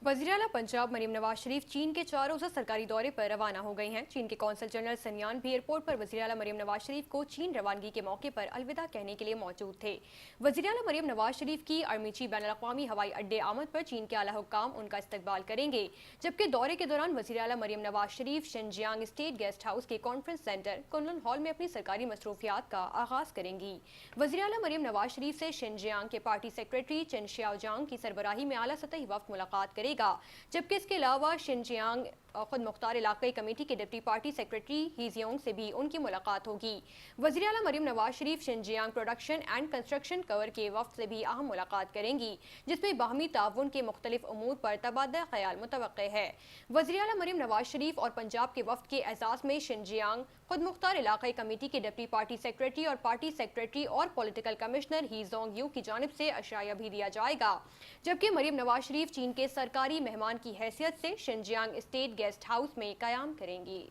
वज़ीर-ए-आला पंजाब मरीम नवाज शरीफ चीन के 4 रोज़ा सरकारी दौरे पर रवाना हो गई हैं। चीन के कौंसल जनरल सन्यान भी एयरपोर्ट पर वज़ीर-ए-आला मरीम नवाज शरीफ को चीन रवानगी के मौके पर अलविदा कहने के लिए मौजूद थे। वज़ीर-ए-आला मरीम नवाज शरीफ की अरमीची बैनुल-अक़वामी हवाई अड्डे आमद पर चीन के आला हुक्काम उनका इस्तकबाल करेंगे, जबकि दौरे के दौरान वज़ीर-ए-आला Maryam Nawaz Sharif Xinjiang state guest house के कॉन्फ्रेंस सेंटर कुनलन हॉल में अपनी सरकारी मसरूफियात का आगाज करेंगी। वज़ीर-ए-आला मरीम नवाज शरीफ से शिनजियांग के पार्टी सेक्रेटरी चेन शियाओजांग की सरबराही में आला सतही वफ़द मुलाकात करेगा, जबकि इसके अलावा शिनजियांग खुद मुख्तार इलाकाई कमेटी के डिप्टी पार्टी सेक्रेटरी हीजियोंग से भी उनकी मुलाकात होगी। वज़ीर-ए-आला Maryam Nawaz Sharif Xinjiang production and construction corps के वफ़द से भी अहम मुलाकात करेंगी, जिसमें बाहमी ताउन के मुख्तलिफ उमूर पर तबादला ख्याल मुतवक्के है। वज़ीर-ए-आला मरीम नवाज शरीफ और पंजाब के वफ़द के एजाज़ में शिनजियांग खुद मुख्तार इलाकाई कमेटी के डिप्टी पार्टी सेक्रेटरी और पार्टी सेक्रेटरी और पॉलिटिकल कमिश्नर हीजोंग यू की जानिब से अशाया भी दिया जाएगा, जबकि मरीम नवाज शरीफ चीन के सरकारी मेहमान की हैसियत से शिनजियांग स्टेट गेस्ट हाउस में क़याम करेंगी।